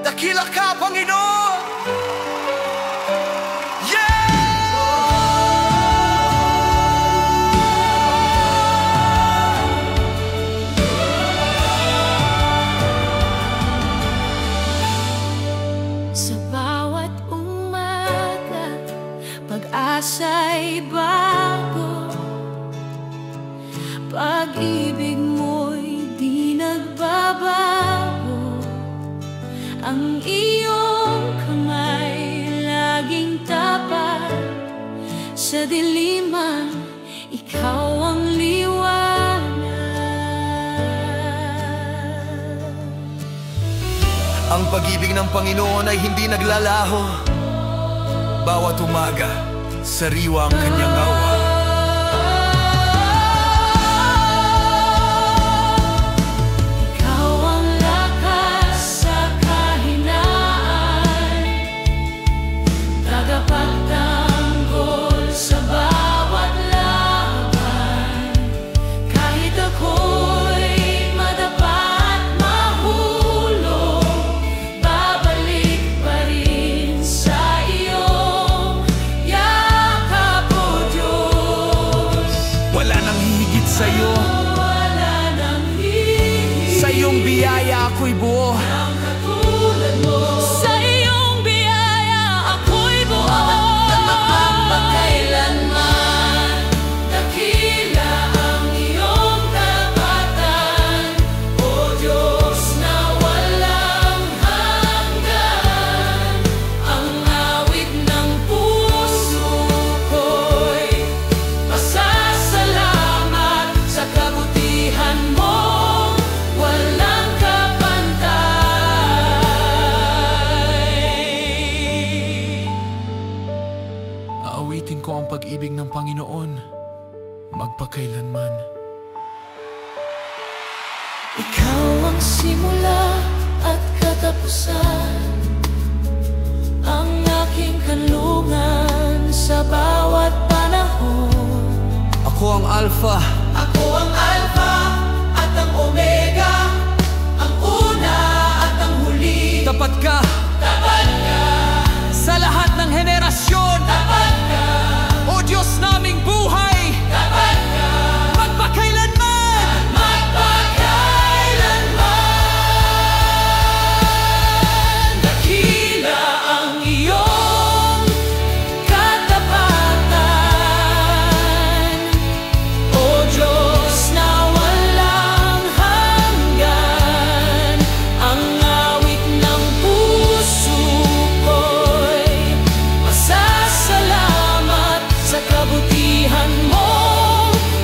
Dakila ka, Panginoon! Sa bawat umaga, pag-asa'y bago. Pag-ibig mo'y di nagbabago. Ang iyong kamay laging tapat. Sa diliman, ikaw ang liwanag. Ang pag-ibig ng Panginoon ay hindi naglalaho. Bawat umaga, sariwa ang kanyang awa. Ikaw ang lakas sa kahinaan, tagapagtanggol sa bawat laban. Kahit ako'y madapa at mahulog, babalik pa rin sa iyong yakap, O Diyos. Wala nang hihigit sa'yo. Wala nang hihigit Sa iyong biyaya ako'y buo. ang katulad mo. Sa iyong biyaya ako'y buo. Magpakailanman, dakila ang iyong tapatan, O Diyos na walang hanggan. Ang awit ng puso ko'y pasasalamat sa kabutihan mo, walang kapantay. Aawitin ko ang pag-ibig ng Panginoon magpakailanman. Ikaw ang simula at katapusan, ang aking kanlungan sa bawat panahon. Ako ang Alpha. Ako ang Alpha at ang Omega, ang una at ang huli. Tapat ka Tapat ka, sa lahat ng henerasyon. tapat ka, O Diyos naming buhay, tapat ka, magpakailanman. magpakailanman. Dakila ang iyong katapatan, O Diyos na walang hanggan. Ang awit ng puso ko'y pasasalamat sa kabutihan mo,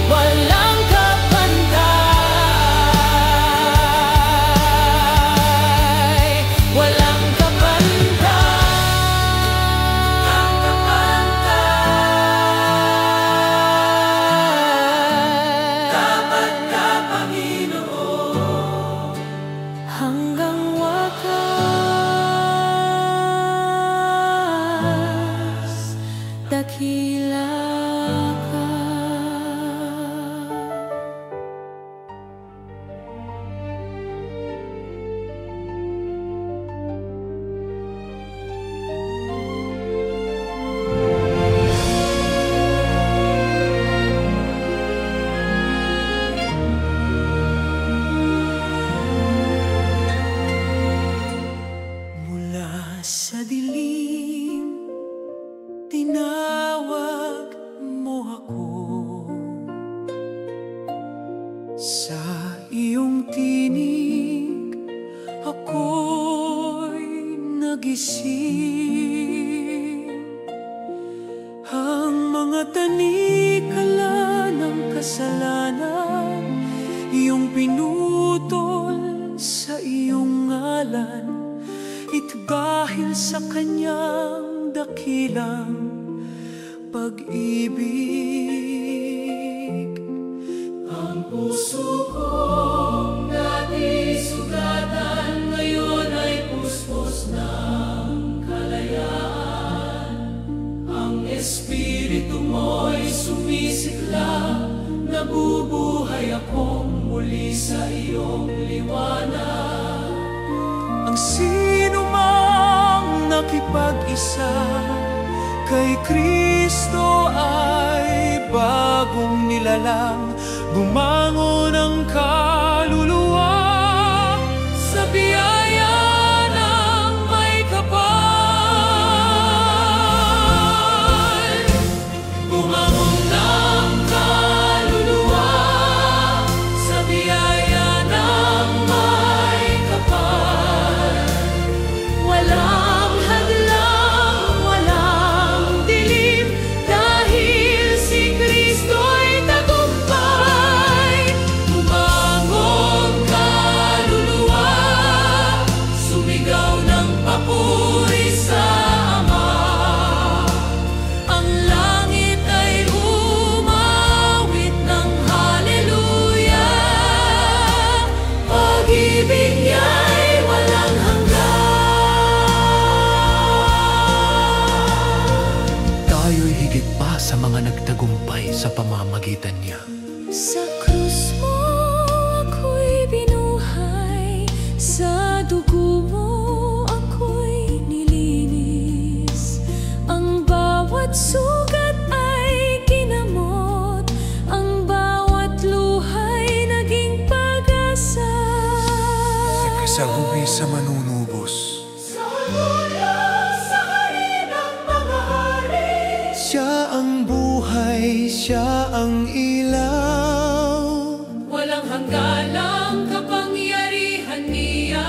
walang kapantay. Walang kapantay. Tapat ka, Panginoon, hanggang wakas, dakila ka. Mula sa dilim, tinawag mo ako. Sa iyong tinig, ako'y nagising. Ang mga tanikala ng kasalanan, iyong pinutol sa iyong ngalan. Ito dahil sa kanyang dakilang pag-ibig. Ang puso kong dati sugatan, ngayon ay puspos ng kalayaan. Ang espiritu mo'y sumisikla, nabubuhay sa iyong liwanag. Ang sino mang nakipag-isa kay Kristo ay bagong nilalang, bumangon ang kaluluwa sa biyaya ng may kapal. Bumangon ng kaluluwa sa biyaya ng may kapal. Walang hadlang, walang dilim, dahil si Kristo'y tagumpay. Bumangon kaluluwa, sumigaw ng papuri sa Ama. Ang langit ay umawit ng haleluya. Pag-ibig niya'y walang hanggan. Tayo'y higit pa sa mga nagtagumpay sa pamamagitan niya. Sa krus mo ako'y binuhay, sa dugo mo ako'y nilinis. Ang bawat sugat ay ginamot, ang bawat luha'y naging pag-asa. Sa hubi sa manunubos, Sa mula sa hari ng mga hari, siya ang buhay, siya ang ilaw. walang hangganang kapangyarihan niya.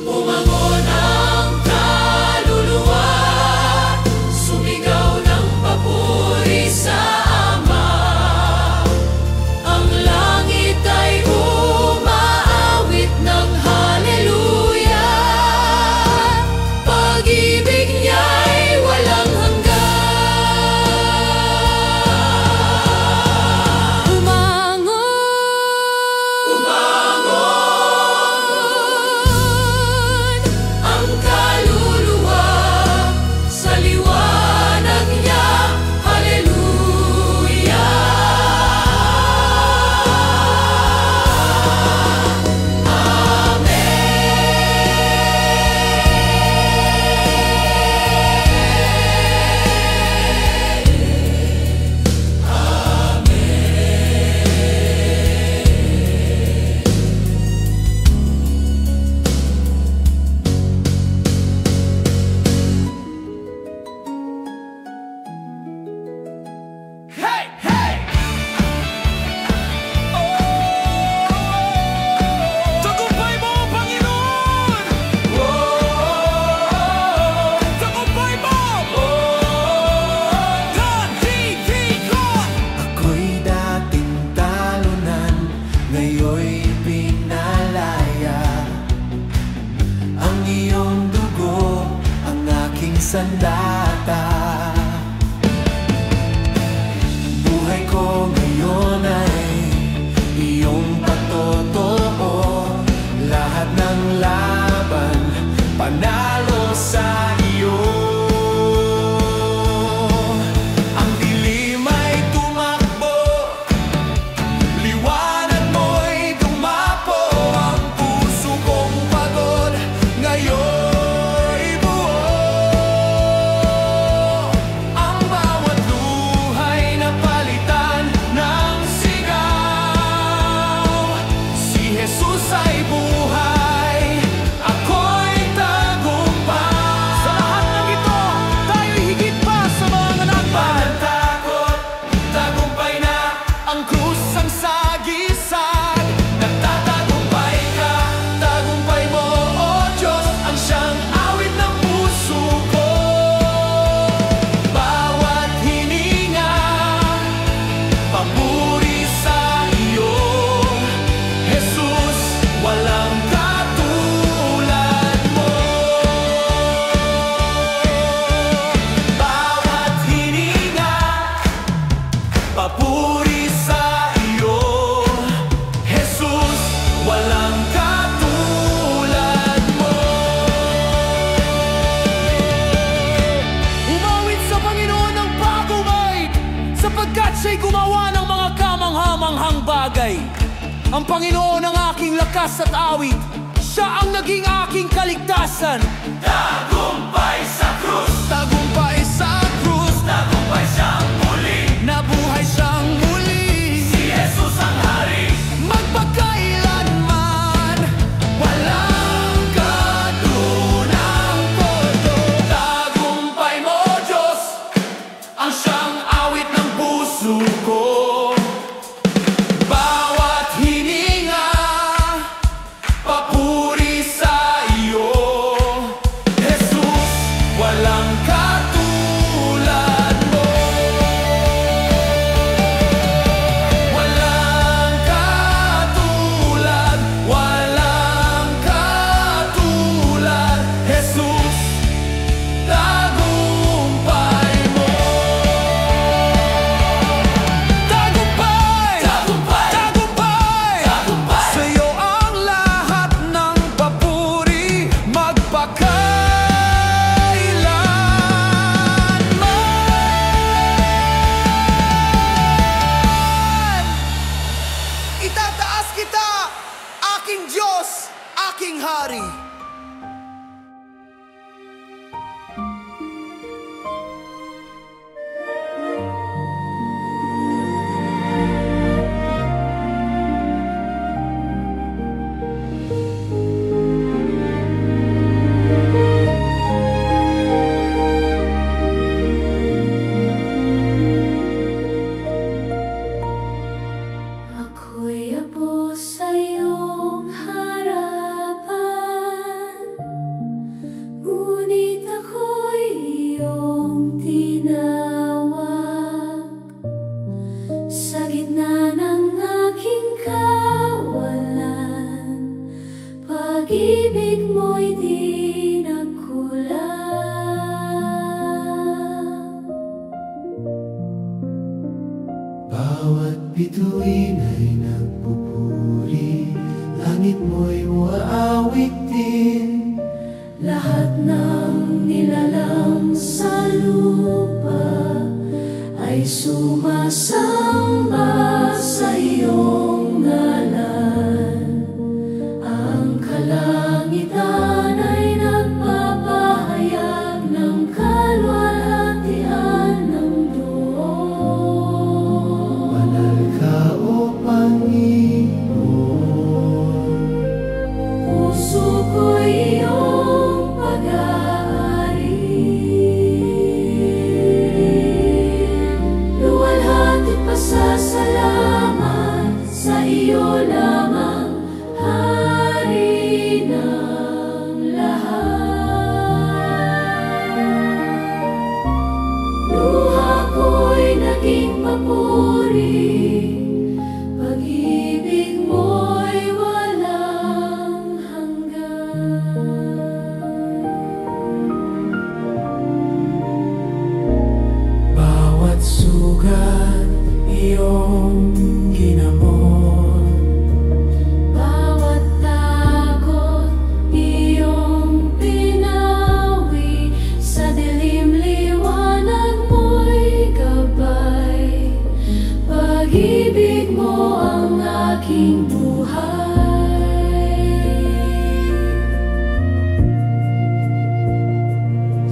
Bumangon ang kaluluwa, sumigaw ng papuri sa Ama. Ang langit ay umaawit ng haleluya. Pag-ibig niya'y walang hanggan. Bumangon ang kaluluwa sa liwanag niya. Haleluya. Tagumpay mo, Panginoon! Tagumpay mo! God, TV, God! Ako'y dating talunan, ngayon'y pinalaya. Ang iyong dugo, ang aking sandata. Buhay ko ngayon ay iyong patotoo. Lahat ng laban, panalo sa iyo. Ang dilim ay tumakbo, liwanag mo'y dumapo. Ang puso kong pagod, ngayon'y buo. Ang bawat luha'y napalitan ng sigaw. Si Jesus ay buhay, ako'y tagumpay. Sa lahat ng ito, tayo'y higit pa sa mga nagpahal. Takot, tagumpay na ang krus ang sagisag. Nagtatagumpay ka, tagumpay mo, O Diyos, ang siyang awit ng puso ko. Bawat hininga, papuri sa iyo, Jesus, walang ang bagay. Ang Panginoon ang aking lakas at awit. Siya ang naging aking kaligtasan. Tagumpay sa krus, Tagumpay sa krus, tagumpay siyang muli. nabuhay siyang muli. Si Jesus ang hari, Magpakailanman, walang katunang kodo. tagumpay mo Diyos, ang siyang awit ng puso ko. Bawat hininga, papuri sa iyo. Jesus, walang katulad mo. Walang katulad, walang katulad. Jesus, tagumpay mo. Tagumpay! Tagumpay! Tagumpay! Tagumpay! Sa'yo ang lahat ng papuri, magpakailanman. Itataas kita, aking Diyos, aking Hari. Ako'y apo sa iyong harapan, ngunit ako'y iyong tinawag. Sa gitna ng aking kawalan, pag-ibig mo'y di nagkulang. Bawat bituin ay nagpupuri, langit mo'y uaawitin. Lahat ng nilalang sa lupa ay sumasamba sa iyong ngalan. Ang kalangitan ay nagpapahayag ng kalwalhatian ng Diyos. Banal ka o Panginoon, Puso ko'y iyong pag-aari. Luwalhati pasasalamat sa iyo lamang, Hari ng lahat. Luha ko'y naging papuri, pag-ibig mo'y walang hanggan. bawat sugat iyong ginamot. Bawat takot iyong pinawi, sa dilim liwanag mo'y gabay. Pag-ibig mo ang aking buhay.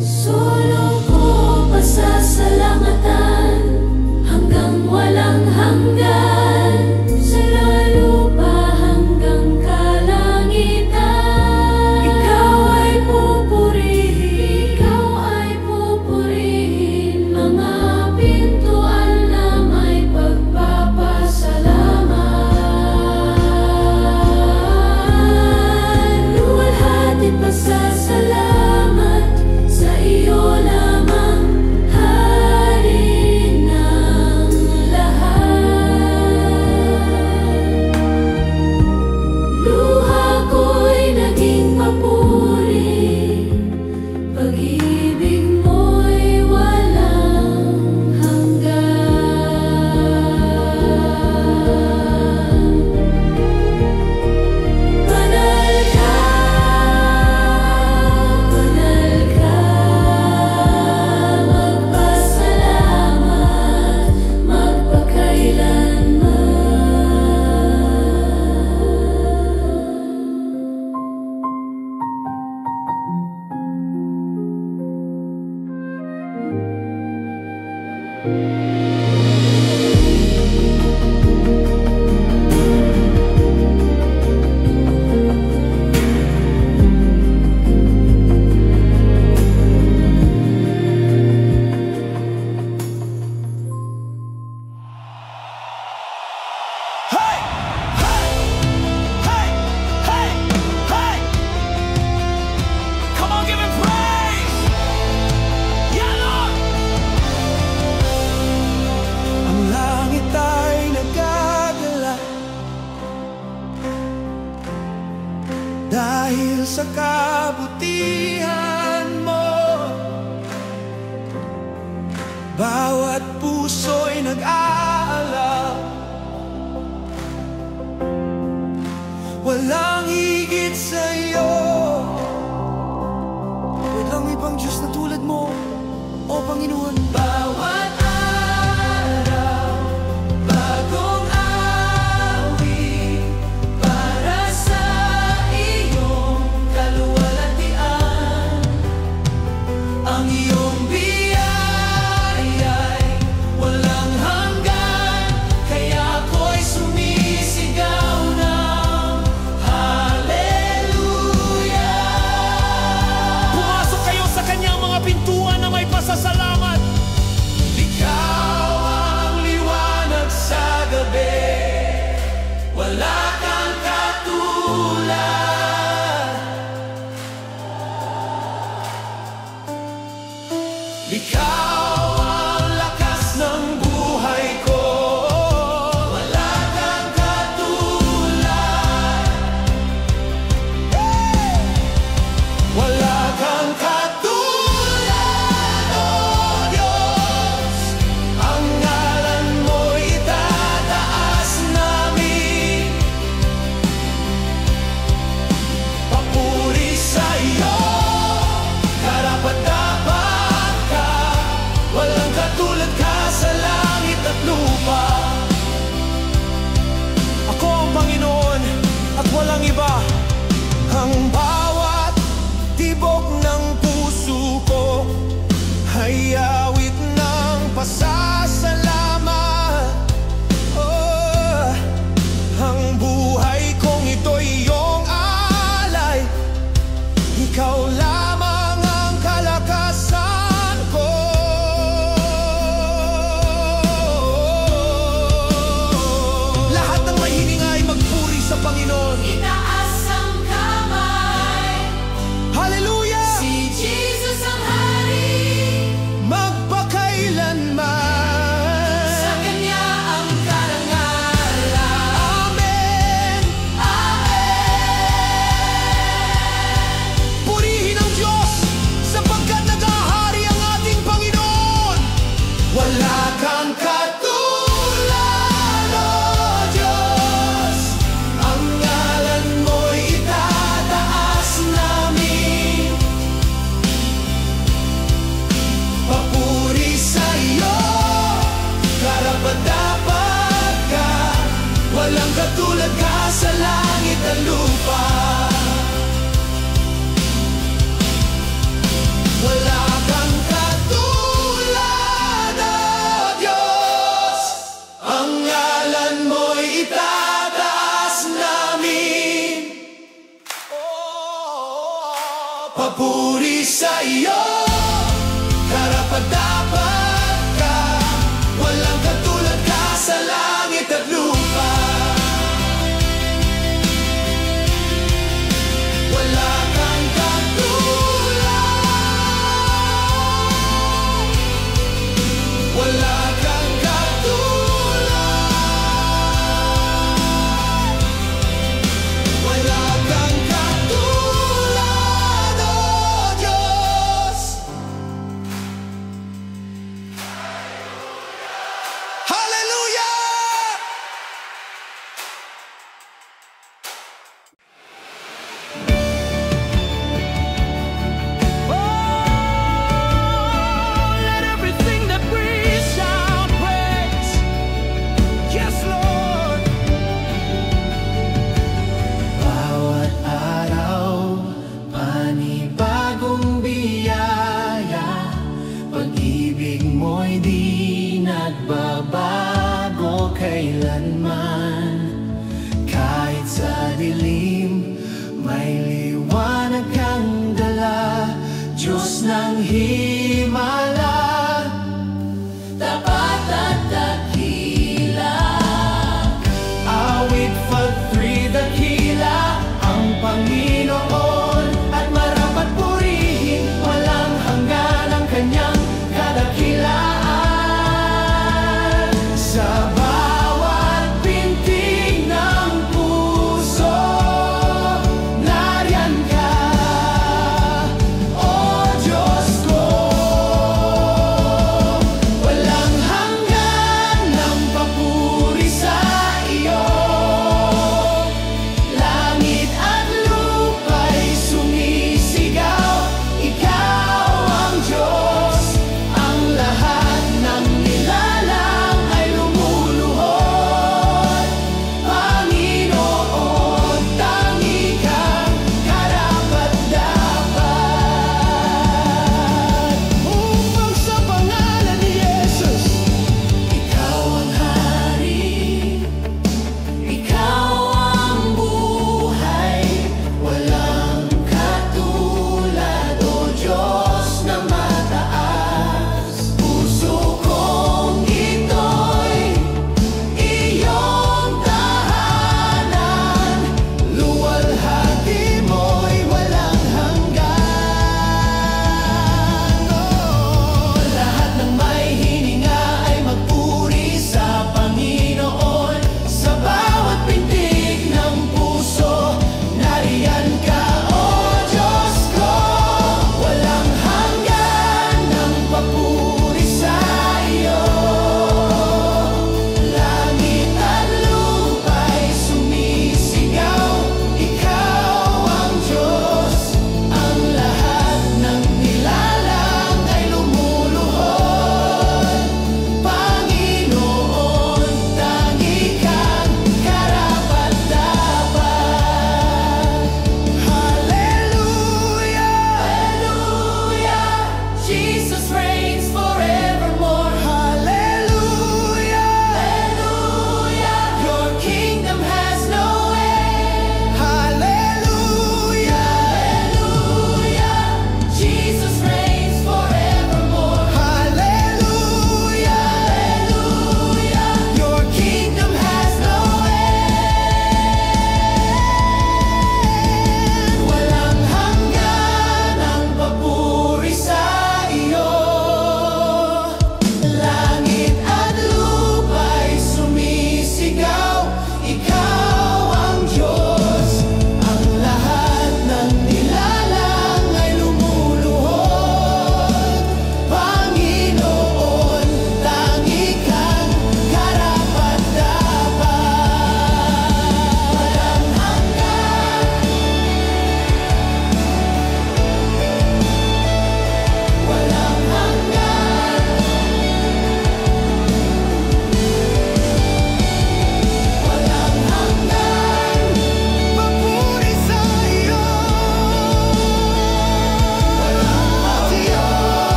Sulong ko pasasalamatan hanggang walang hanggan, sa lupa hanggang kalangitan. Ikaw ay pupurihin, mga pintuan na may pagpapasalamat. Luwalhati pasasalamat sa iyo lamang, Hari ng lahat. Luha ko'y naging papuri, pag-ibig mo'y walang hanggan. Banal ka, dahil sa kabutihan mo. Bawat puso'y nag-aalala, walang higit sa'yo. Walang ibang Diyos na tulad mo, o Panginoon. Bawat araw, bagong awit para sa iyong kaluwalhatian. Ang iyong biyaya'y walang hanggan, kaya ako'y sumisigaw ng Hallelujah. Pumasok kayo sa kanyang mga pintuan na may pasasalamat. Ikaw ang liwanag sa gabi, wala kang katulad. Ikaw ang lakas ng buhay ko, wala kang katulad. Wala kang katulad, oh Diyos. Ang ngalan mo'y itataas namin. Papuri sa'yo, karapat-dapat ka. Walang katulad ka sa langit at lupa. Ako ang Panginoon at walang iba. Ang bawat tibok ng puso ko ay awit ng pasasalamat. Oh, ang buhay kong ito'y iyong alay. Ikaw lamang ang kalakasan ko. Lahat ng may hininga ay magpuri sa Panginoon. Itaas ang kamay, Hallelujah! si Jesus ang hari. Magpakailanman. Sa Kanya ang karangalan. Amen. Purihin ang Diyos sapagkat naghahari ang ating Panginoon. Wala kang katulad, oh Diyos. Ang ngalan mo'y itataas namin. Papuri sa'yo, karapat-dapat ka. Walang katulad ka sa langit at lupa. Wala kang katulad, oh Diyos. Ang ngalan mo'y itataas namin. Papuri sa iyo, karapat-dapat ka. Walang katulad ka sa langit at lupa. Wala kang katulad. Wala kang katulad. Wala kang katulad, oh Diyos. Hallelujah! Let everything that breathes shout praise. Yes, Lord. Bawat araw, panibagong biyaya. Pag-ibig mo'y di nagbabago kailanman. Kahit sa dilim, may liwanag kang dala. Diyos ng himala, tapat at dakila. Awit for three dakila, ang Panginoon at marapat purihin. Walang hanggan ang kanyang kadakilaan. Sa bawat pintig ng puso, narito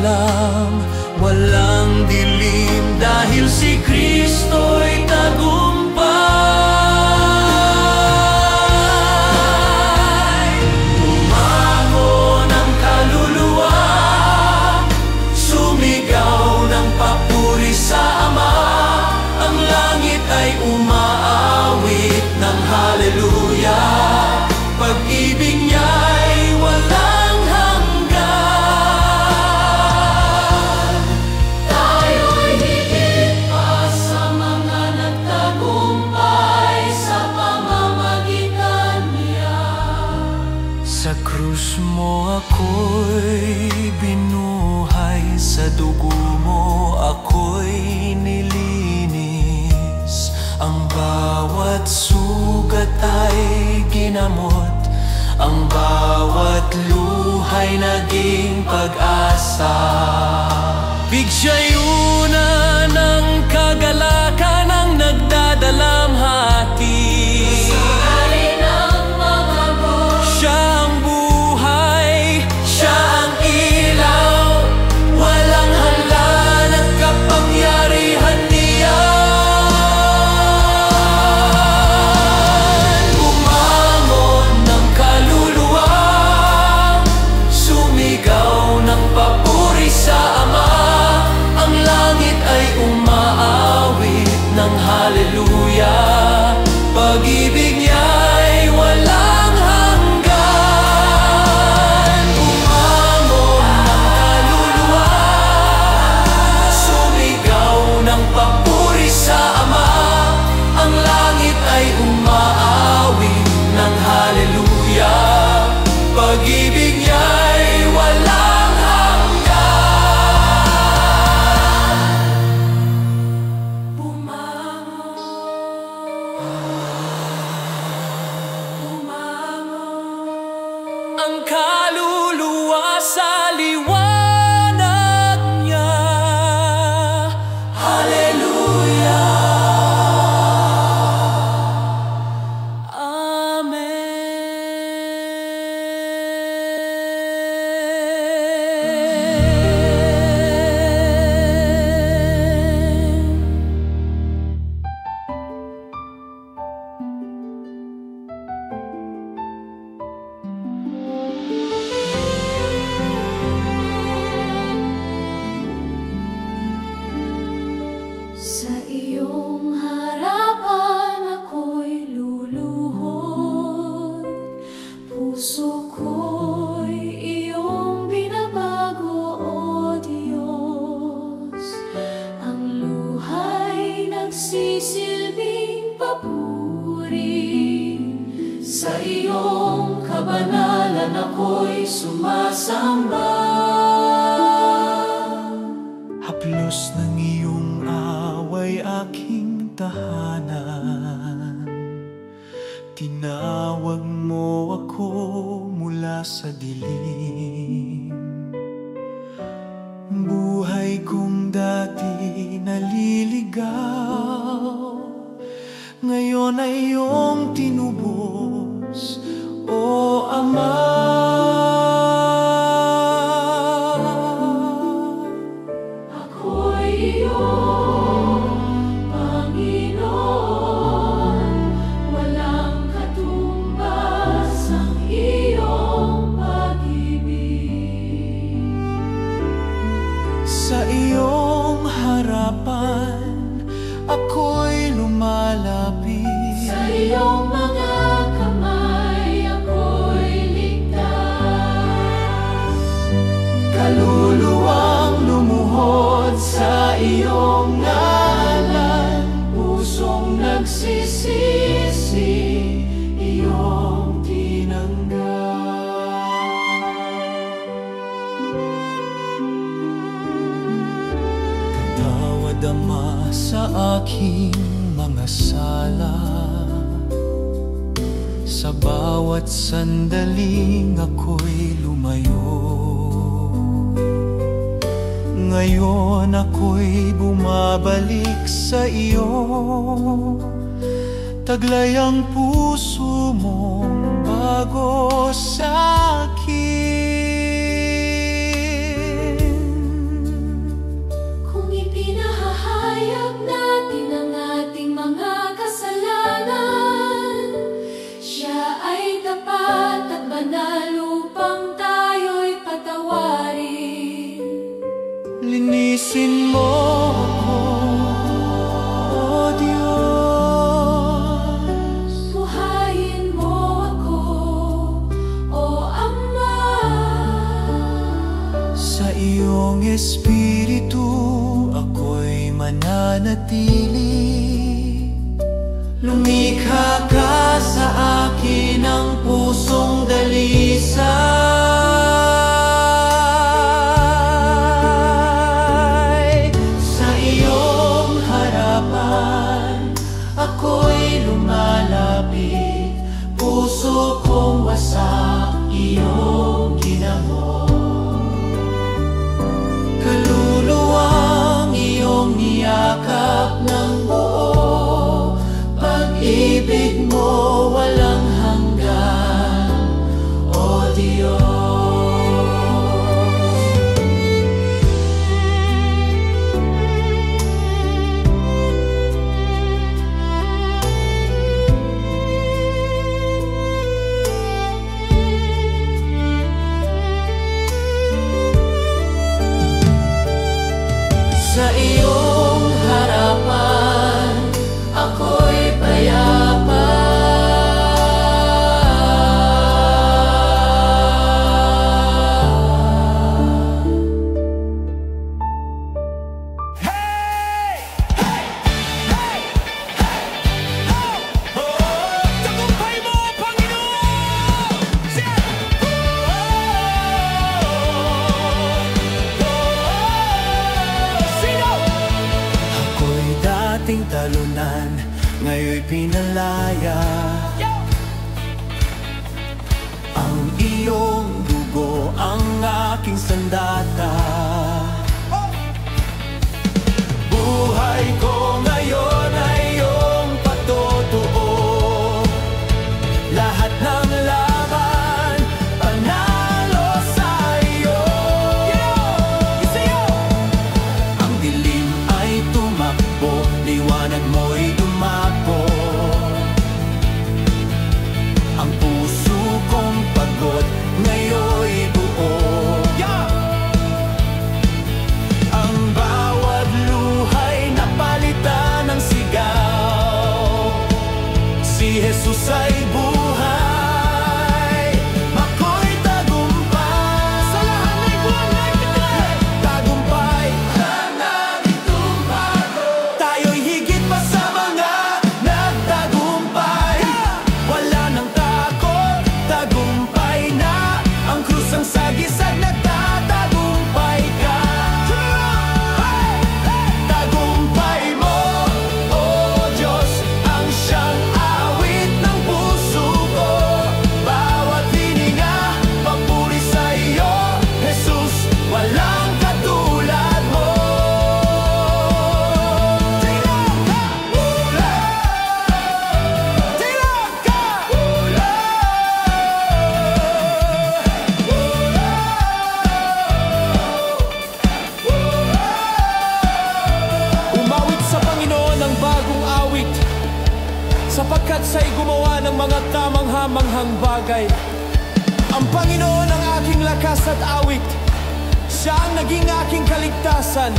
lang, walang dilim, dahil si Kristo'y tagumpay. Tumango ng kaluluwa, sumigaw ng papuri sa Ama, ang langit ay umaawit ng haleluya. Pag-ibig niya'y walang hanggan. Tayo'y higit pa sa mga nagtagumpay sa pamamagitan niya. Sa krus mo ako'y binuhay, sa dugo mo ako'y nilinis. Ang bawat sugat ay ginamot, ang bawat luha'y naging pag-asa. Bigsyayuna ng kagalakan ang nagdadalamhati. Alin ang mga mo, Siya ang buhay, siya ang ilaw, walang halan at kapangyarihan niya. Bumangon ng kaluluwa, sumigaw ng papuri sa Ama, ang langit ay umaawit ng haleluya. Pag-ibig niya'y walang hanggan. Bumangon ng kaluluwa, sumigaw ng papuri sa Ama, ang langit ay umaawit ng haleluya. Pag-ibig niya'y walang hanggan. Ang kaluluwa sa liwanag niya. Hallelujah. Amen. sa iyong harapan ako'y luluhod. Puso ko'y iyong binabago, O Diyos. Ang luha'y nagsisilbing papuri. Sa iyong kabanalan ako'y sumasamba. Haplos ng iyong away aking tahanan. Tinawag mo ako mula sa dilim. Buhay kong dati naliligaw, ngayon ay iyong tinubos, O Ama. Ako'y iyong Panginoon, walang katumbas ang iyong pag-ibig. Sa iyong harapan ako'y lumalapit. Sa iyong mga kamay ako'y ligtas. Kaluluwang lumuhod sa iyong ngalan, pusong nagsisisi, iyong tinanggap. Tawad Ama sa aking mga sala, sa bawat sandaling ako'y lumayo. Ngayon ako'y bumabalik sa iyo, taglay ang puso mong bago sa akin. mananatili. Lumikha ka sa akin ng pusong dalisay. Sa iyong harapan ako'y lumalapit, puso kong wasak iyong ginamot. Kaluluwang iyong niyakap ng buo, pag-ibig mo walang hanggan, O Diyos. Sa iyong harapan ako'y payapa. Tagumpay mo, Panginoon! Sino? Ako'y dating talunan, ngayon'y pinalaya. Ang iyong dugo ang aking sandata. Buhay ko ngayon ay iyong patotoo. Lahat ng laban, panalo sa iyo. Ang dilim ay tumakbo, liwanag mo'y dumapo. Ang puso kong pagod, ngayon'y buo. Ang bawat luha'y napalitan ng sigaw. Si Jesus ay buhay, ako'y tagumpay. Sa lahat ng buwan na itinay, tagumpay ang aming tumbago. Tayo'y higit pa sa mga nagtagumpay. Wala nang takot, tagumpay na. Ang krus ang sagisag, nagtatagumpay ka. Tagumpay mo, O Diyos, ang siyang awit ng puso ko. Bawat hininga, papuri sa iyo, Jesus, walang katulad mo. Tilang ka! Tilang ka! Umawit sa Panginoon ng bagong awit, sapagkat siya'y gumawa ng mga kamangha-manghang bagay. Ang Panginoon ang aking lakas at awit, siya ang naging aking kaligtasan.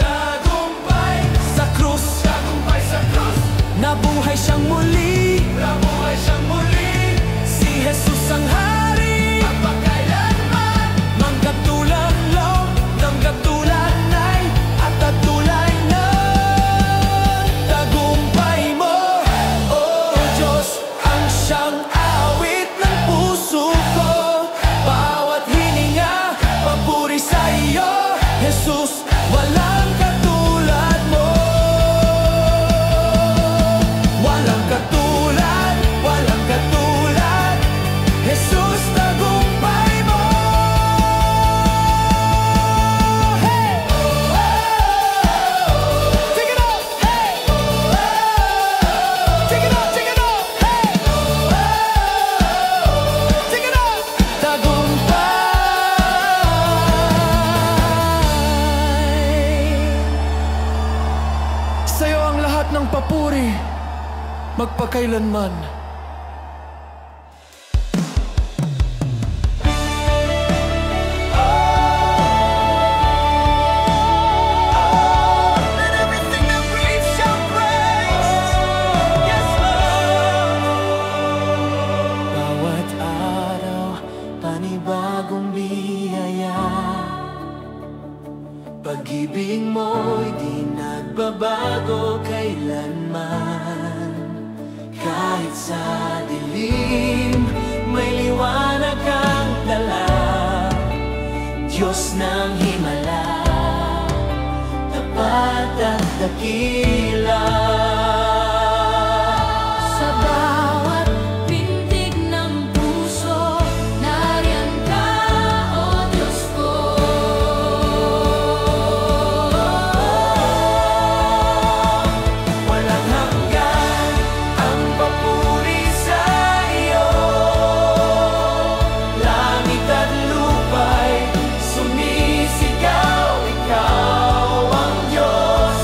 Tagumpay Sa krus, Tagumpay sa krus, nabuhay siyang muli. nabuhay siyang muli. Si Jesus ang hari, Pagkailanman, mangkatulang law, ng katulanay at tatulay na. Tagumpay mo, O Diyos, ang siyang awit ng puso ko. Bawat hininga, papuri sa iyo, Jesus, walang katulad mo. Walang katulad, walang katulad, Jesus, tagumpay mo. Hey! Take it up! Hey! Take it up, take it up! Hey! Take it up! Tagumpay. Sa'yo ang lahat ng papuri, magpakailanman. bawat araw, panibagong biyaya. Pag-ibig mo'y di nagbabago kailanman. Kahit sa dilim, may liwanag kang dala. Diyos ng himala, tapat at dakila. Sa bawat pintig ng puso, nariyan ka, O Diyos ko. Walang hanggan ang papuri sa iyo. Langit at lupa'y sumisigaw, ikaw ang Diyos.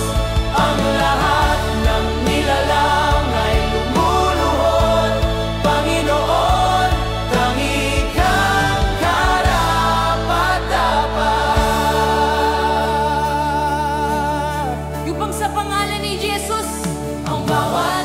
Ang lahat ng nilalang ay lumuluhod. Panginoon, tangi kang karapat-dapat. Yupang sa pangalan ni Jesus, ang bawat